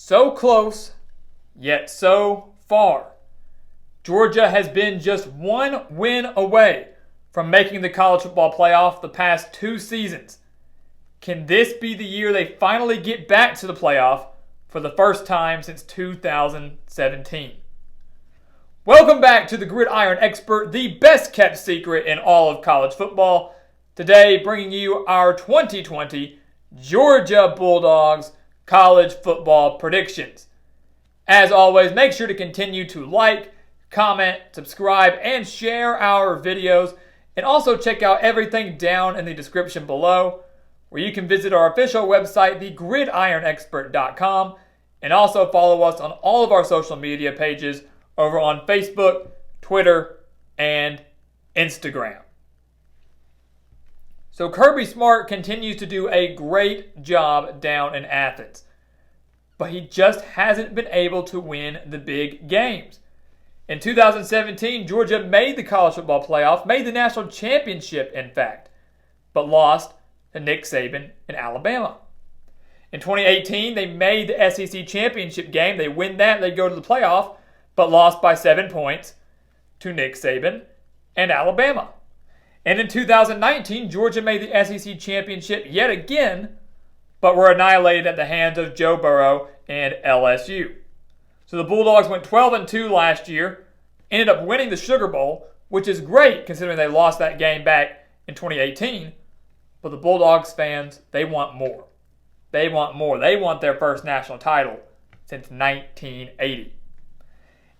So close, yet so far. Georgia has been just one win away from making the college football playoff the past 2 seasons. Can this be the year they finally get back to the playoff for the first time since 2017? Welcome back to the Gridiron Expert, the best kept secret in all of college football. Today, bringing you our 2020 Georgia Bulldogs college football predictions. As always, make sure to continue to like, comment, subscribe, and share our videos. And also check out everything down in the description below, where you can visit our official website, thegridironexpert.com, and also follow us on all of our social media pages over on Facebook, Twitter, and Instagram. So Kirby Smart continues to do a great job down in Athens, but he just hasn't been able to win the big games. In 2017, Georgia made the college football playoff, made the national championship, in fact, but lost to Nick Saban and Alabama. In 2018, they made the SEC championship game. They win that, they go to the playoff, but lost by 7 points to Nick Saban and Alabama. And in 2019, Georgia made the SEC championship yet again, but were annihilated at the hands of Joe Burrow and LSU. So the Bulldogs went 12-2 last year, ended up winning the Sugar Bowl, which is great considering they lost that game back in 2018. But the Bulldogs fans, they want more. They want more. They want their first national title since 1980.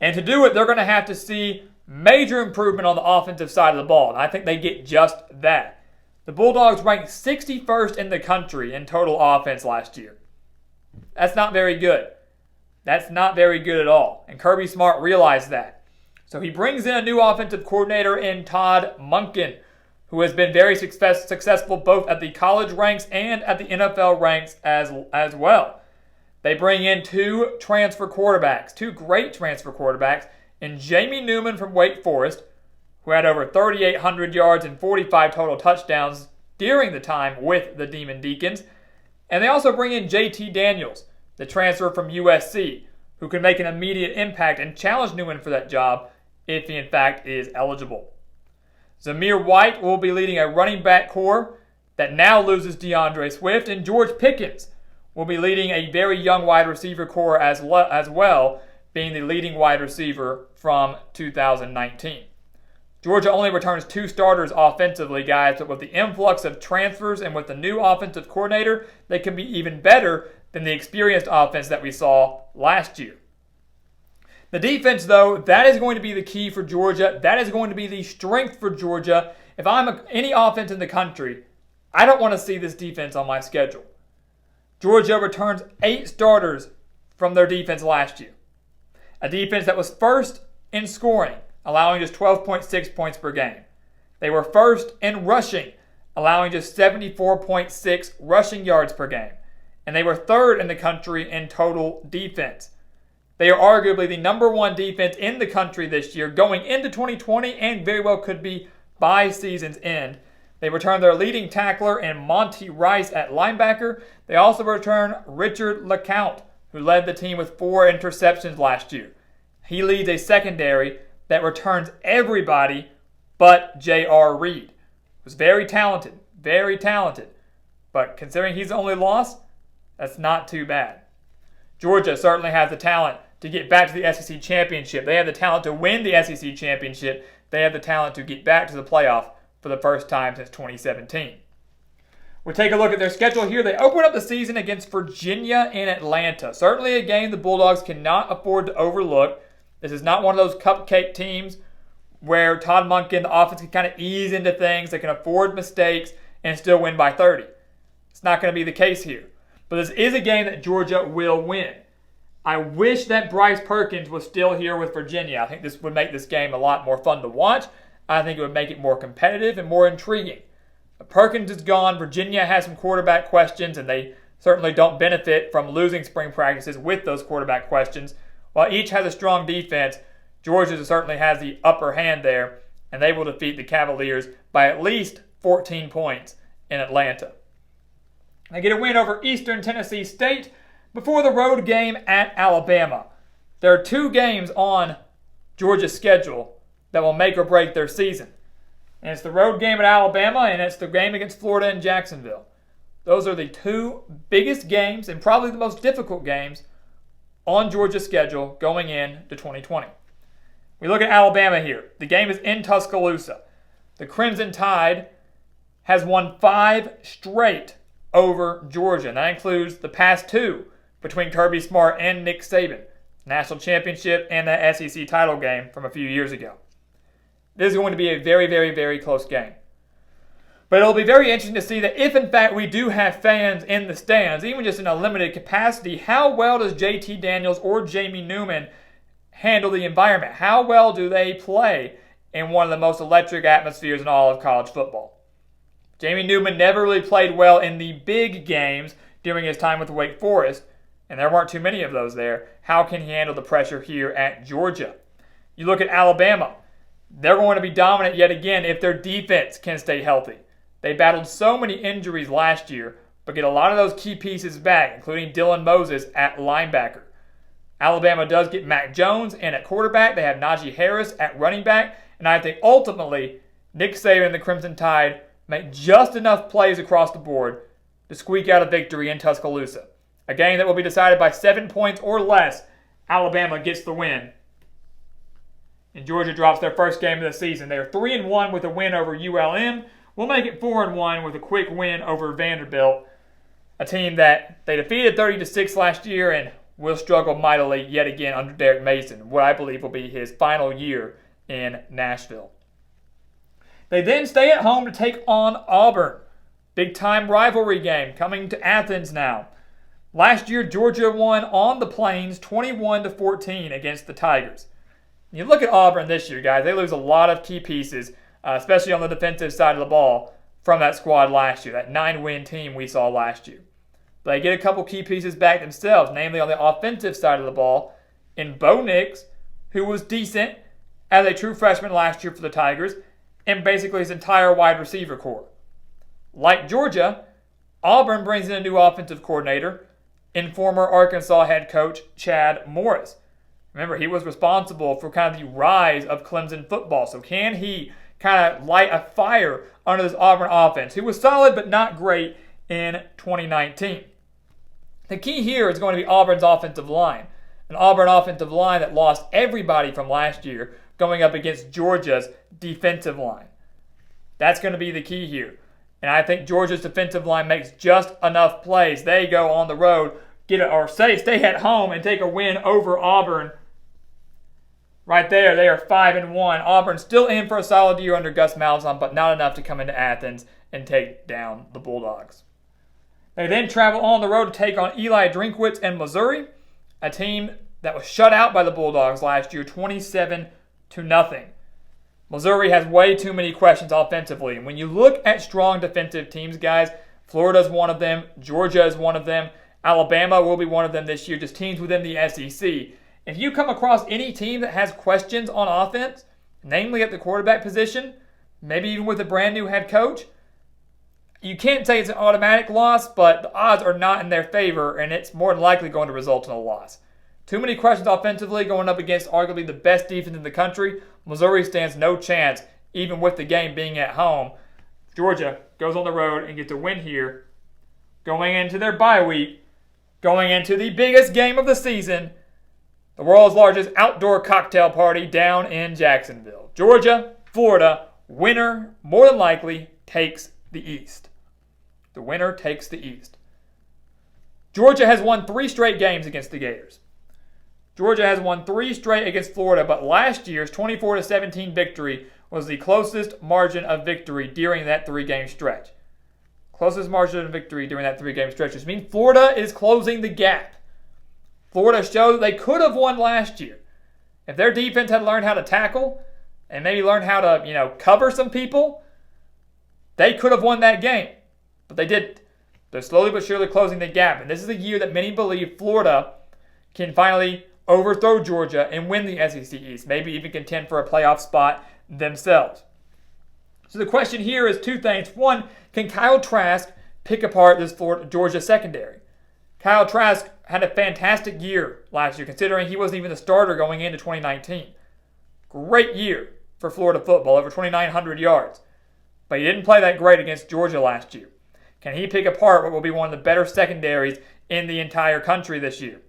And to do it, they're going to have to see major improvement on the offensive side of the ball. And I think they get just that. The Bulldogs ranked 61st in the country in total offense last year. That's not very good. That's not very good at all. And Kirby Smart realized that. So he brings in a new offensive coordinator in Todd Monken, who has been very successful both at the college ranks and at the NFL ranks as well. They bring in 2 transfer quarterbacks, 2 great transfer quarterbacks, and Jamie Newman from Wake Forest, who had over 3,800 yards and 45 total touchdowns during the time with the Demon Deacons. And they also bring in JT Daniels, the transfer from USC, who can make an immediate impact and challenge Newman for that job if he in fact is eligible. Zamir White will be leading a running back core that now loses DeAndre Swift, and George Pickens will be leading a very young wide receiver core as well, being the leading wide receiver from 2019. Georgia only returns 2 starters offensively, guys, but with the influx of transfers and with the new offensive coordinator, they can be even better than the experienced offense that we saw last year. The defense, though, that is going to be the key for Georgia. That is going to be the strength for Georgia. If I'm any offense in the country, I don't want to see this defense on my schedule. Georgia returns 8 starters from their defense last year. A defense that was first in scoring, allowing just 12.6 points per game. They were first in rushing, allowing just 74.6 rushing yards per game. And they were third in the country in total defense. They are arguably the number 1 defense in the country this year, going into 2020, and very well could be by season's end. They return their leading tackler in Monty Rice at linebacker. They also return Richard LeCounte, who led the team with 4 interceptions last year. He leads a secondary that returns everybody but J.R. Reed, who's very talented. But considering he's the only loss, that's not too bad. Georgia certainly has the talent to get back to the SEC championship. They have the talent to win the SEC championship. They have the talent to get back to the playoff for the first time since 2017. We'll take a look at their schedule here. They open up the season against Virginia and Atlanta. Certainly a game the Bulldogs cannot afford to overlook. This is not one of those cupcake teams where Todd Monken, the offense, can kind of ease into things. They can afford mistakes and still win by 30. It's not going to be the case here. But this is a game that Georgia will win. I wish that Bryce Perkins was still here with Virginia. I think this would make this game a lot more fun to watch. I think it would make it more competitive and more intriguing. But Perkins is gone. Virginia has some quarterback questions, and they certainly don't benefit from losing spring practices with those quarterback questions. While each has a strong defense, Georgia certainly has the upper hand there, and they will defeat the Cavaliers by at least 14 points in Atlanta. They get a win over Eastern Tennessee State. before the road game at Alabama. There are 2 games on Georgia's schedule that will make or break their season. And it's the road game at Alabama, and it's the game against Florida in Jacksonville. Those are the 2 biggest games and probably the most difficult games on Georgia's schedule going into 2020. We look at Alabama here. The game is in Tuscaloosa. The Crimson Tide has won 5 straight over Georgia, and that includes the past 2 between Kirby Smart and Nick Saban, national championship and that SEC title game from a few years ago. This is going to be a very, very, very close game. But it'll be very interesting to see that if, in fact, we do have fans in the stands, even just in a limited capacity, how well does JT Daniels or Jamie Newman handle the environment? How well do they play in one of the most electric atmospheres in all of college football? Jamie Newman never really played well in the big games during his time with Wake Forest, and there weren't too many of those there. How can he handle the pressure here at Georgia? You look at Alabama. They're going to be dominant yet again if their defense can stay healthy. They battled so many injuries last year, but get a lot of those key pieces back, including Dylan Moses at linebacker. Alabama does get Mac Jones, and at quarterback, they have Najee Harris at running back, and I think ultimately, Nick Saban and the Crimson Tide make just enough plays across the board to squeak out a victory in Tuscaloosa. A game that will be decided by 7 points or less. Alabama gets the win. And Georgia drops their first game of the season. They are 3-1 with a win over ULM. We'll make it 4-1 with a quick win over Vanderbilt, a team that they defeated 30-6 last year and will struggle mightily yet again under Derek Mason, what I believe will be his final year in Nashville. They then stay at home to take on Auburn. Big-time rivalry game coming to Athens now. Last year, Georgia won on the Plains 21-14 against the Tigers. You look at Auburn this year, guys, they lose a lot of key pieces, especially on the defensive side of the ball, from that squad last year, that 9-win team we saw last year. But they get a couple key pieces back themselves, namely on the offensive side of the ball, in Bo Nix, who was decent as a true freshman last year for the Tigers, and basically his entire wide receiver core. Like Georgia, Auburn brings in a new offensive coordinator in former Arkansas head coach Chad Morris. Remember, he was responsible for kind of the rise of Clemson football. So can he kind of light a fire under this Auburn offense, who was solid but not great in 2019? The key here is going to be Auburn's offensive line. An Auburn offensive line that lost everybody from last year going up against Georgia's defensive line. That's going to be the key here. And I think Georgia's defensive line makes just enough plays. They go on the road, stay at home and take a win over Auburn. Right there, they are 5-1. Auburn still in for a solid year under Gus Malzahn, but not enough to come into Athens and take down the Bulldogs. They then travel on the road to take on Eli Drinkwitz and Missouri, a team that was shut out by the Bulldogs last year, 27-0. Missouri has way too many questions offensively. And when you look at strong defensive teams, guys, Florida is one of them. Georgia is one of them. Alabama will be one of them this year, just teams within the SEC. If you come across any team that has questions on offense, namely at the quarterback position, maybe even with a brand new head coach, you can't say it's an automatic loss, but the odds are not in their favor, and it's more than likely going to result in a loss. Too many questions offensively going up against arguably the best defense in the country. Missouri stands no chance, even with the game being at home. Georgia goes on the road and gets a win here, going into their bye week, going into the biggest game of the season, the world's largest outdoor cocktail party down in Jacksonville. Georgia, Florida, winner more than likely takes the East. The winner takes the East. Georgia has won 3 straight games against the Gators. Georgia has won 3 straight against Florida, but last year's 24-17 victory was the closest margin of victory during that 3-game stretch. Closest margin of victory during that 3-game stretch, which means Florida is closing the gap. Florida showed that they could have won last year. If their defense had learned how to tackle and maybe learned how to, cover some people, they could have won that game. But they didn't. They're slowly but surely closing the gap. And this is a year that many believe Florida can finally overthrow Georgia and win the SEC East. Maybe even contend for a playoff spot themselves. So the question here is 2 things. One, can Kyle Trask pick apart this Georgia secondary? Kyle Trask had a fantastic year last year, considering he wasn't even the starter going into 2019. Great year for Florida football, over 2,900 yards. But he didn't play that great against Georgia last year. Can he pick apart what will be one of the better secondaries in the entire country this year?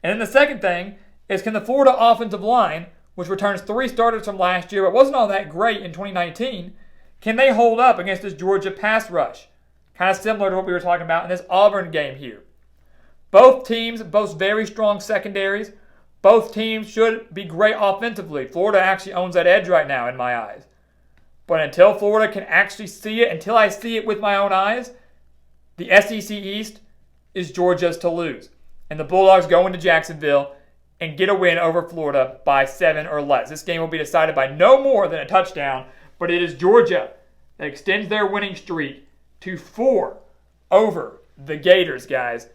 And then the second thing is, can the Florida offensive line, which returns 3 starters from last year but wasn't all that great in 2019, can they hold up against this Georgia pass rush? Kind of similar to what we were talking about in this Auburn game here. Both teams boast very strong secondaries. Both teams should be great offensively. Florida actually owns that edge right now in my eyes. But until Florida can actually see it, until I see it with my own eyes, the SEC East is Georgia's to lose. And the Bulldogs go into Jacksonville and get a win over Florida by 7 or less. This game will be decided by no more than a touchdown, but it is Georgia that extends their winning streak to 4 over the Gators, guys.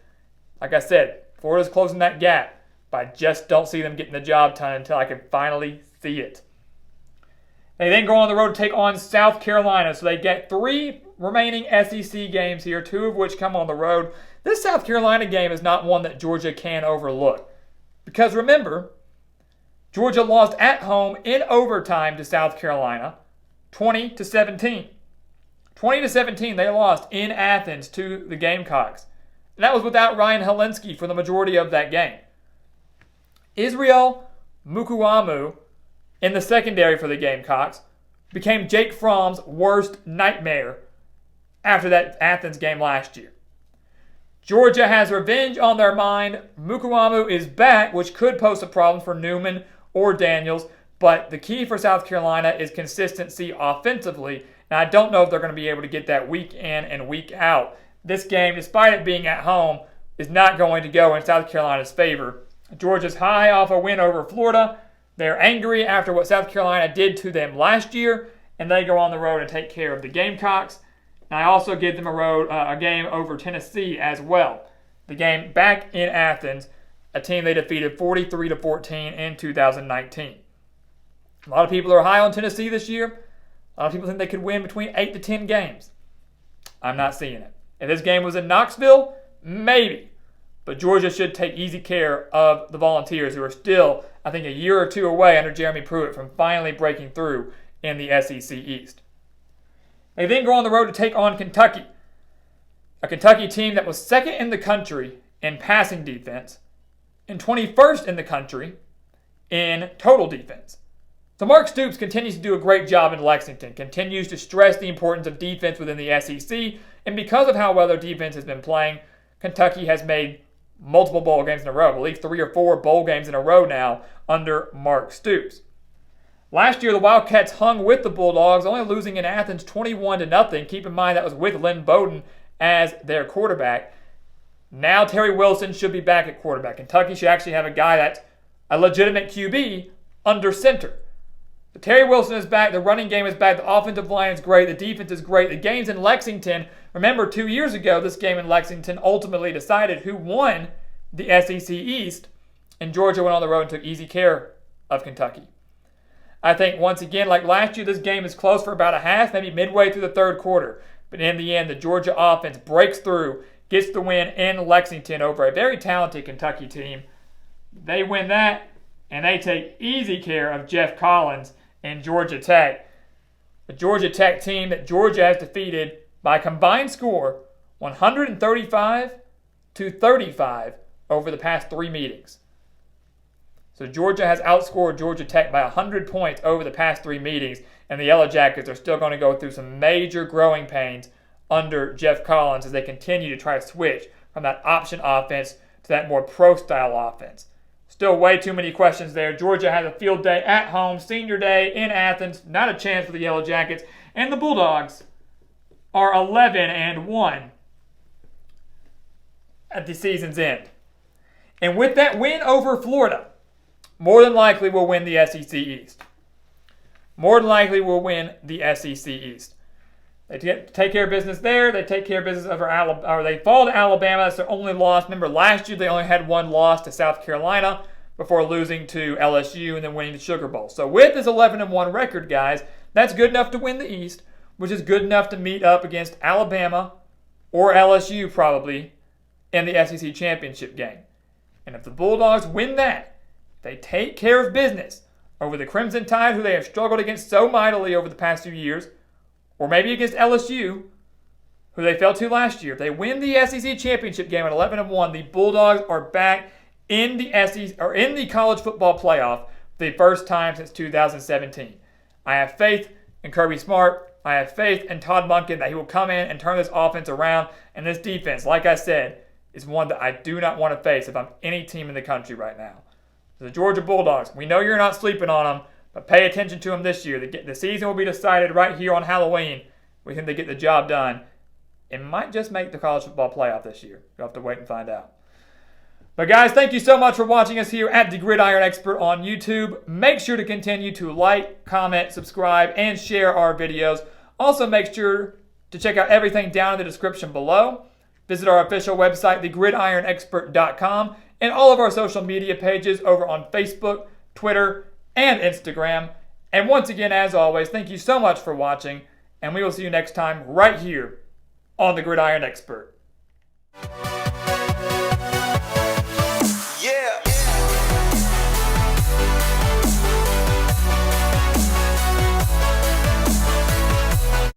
Like I said, Florida's closing that gap, but I just don't see them getting the job done until I can finally see it. They then go on the road to take on South Carolina, so they get 3 remaining SEC games here, 2 of which come on the road. This South Carolina game is not one that Georgia can overlook. Because remember, Georgia lost at home in overtime to South Carolina, 20-17. 20-17, they lost in Athens to the Gamecocks. And that was without Ryan Helinski for the majority of that game. Israel Mukuamu, in the secondary for the Gamecocks, became Jake Fromm's worst nightmare after that Athens game last year. Georgia has revenge on their mind. Mukuamu is back, which could pose a problem for Newman or Daniels, but the key for South Carolina is consistency offensively, and I don't know if they're going to be able to get that week in and week out. This game, despite it being at home, is not going to go in South Carolina's favor. Georgia's high off a win over Florida. They're angry after what South Carolina did to them last year, and they go on the road and take care of the Gamecocks. And I also give them a game over Tennessee as well. The game back in Athens, a team they defeated 43-14 in 2019. A lot of people are high on Tennessee this year. A lot of people think they could win between 8 to 10 games. I'm not seeing it. If this game was in Knoxville, maybe. But Georgia should take easy care of the Volunteers, who are still, I think, a year or 2 away under Jeremy Pruitt from finally breaking through in the SEC East. They then go on the road to take on Kentucky, a Kentucky team that was 2nd in the country in passing defense and 21st in the country in total defense. So Mark Stoops continues to do a great job in Lexington, continues to stress the importance of defense within the SEC, and because of how well their defense has been playing, Kentucky has made multiple bowl games in a row, I believe 3 or 4 bowl games in a row now under Mark Stoops. Last year, the Wildcats hung with the Bulldogs, only losing in Athens 21-0. Keep in mind that was with Lynn Bowden as their quarterback. Now Terry Wilson should be back at quarterback. Kentucky should actually have a guy that's a legitimate QB under center. But Terry Wilson is back. The running game is back. The offensive line is great. The defense is great. The game's in Lexington. Remember, 2 years ago, this game in Lexington ultimately decided who won the SEC East, and Georgia went on the road and took easy care of Kentucky. I think, once again, like last year, this game is close for about a half, maybe midway through the 3rd quarter. But in the end, the Georgia offense breaks through, gets the win in Lexington over a very talented Kentucky team. They win that, and they take easy care of Jeff Collins and Georgia Tech. The Georgia Tech team that Georgia has defeated by a combined score 135-35 over the past 3 meetings. So Georgia has outscored Georgia Tech by 100 points over the past 3 meetings, and the Yellow Jackets are still going to go through some major growing pains under Jeff Collins as they continue to try to switch from that option offense to that more pro-style offense. Still way too many questions there. Georgia has a field day at home, senior day in Athens. Not a chance for the Yellow Jackets. And the Bulldogs are 11-1 at the season's end. And with that win over Florida, more than likely will win the SEC East. More than likely will win the SEC East. They take care of business there. They take care of business over Alabama, or they fall to Alabama. That's their only loss. Remember, last year they only had 1 loss to South Carolina before losing to LSU and then winning the Sugar Bowl. So with this 11-1 record, guys, that's good enough to win the East, which is good enough to meet up against Alabama or LSU probably in the SEC championship game. And if the Bulldogs win that, they take care of business over the Crimson Tide, who they have struggled against so mightily over the past few years, or maybe against LSU, who they fell to last year. If they win the SEC championship game at 11-1, the Bulldogs are back in the SEC or in the college football playoff for the first time since 2017. I have faith in Kirby Smart. I have faith in Todd Monken that he will come in and turn this offense around. And this defense, like I said, is one that I do not want to face if I'm any team in the country right now. The Georgia Bulldogs, we know you're not sleeping on them, but pay attention to them this year. The season will be decided right here on Halloween. We think they get the job done. It might just make the college football playoff this year. You'll have to wait and find out. But guys, thank you so much for watching us here at the Gridiron Expert on YouTube. Make sure to continue to like, comment, subscribe, and share our videos. Also, make sure to check out everything down in the description below. Visit our official website, thegridironexpert.com, and all of our social media pages over on Facebook, Twitter, and Instagram. And once again, as always, thank you so much for watching, and we will see you next time right here on the Gridiron Expert.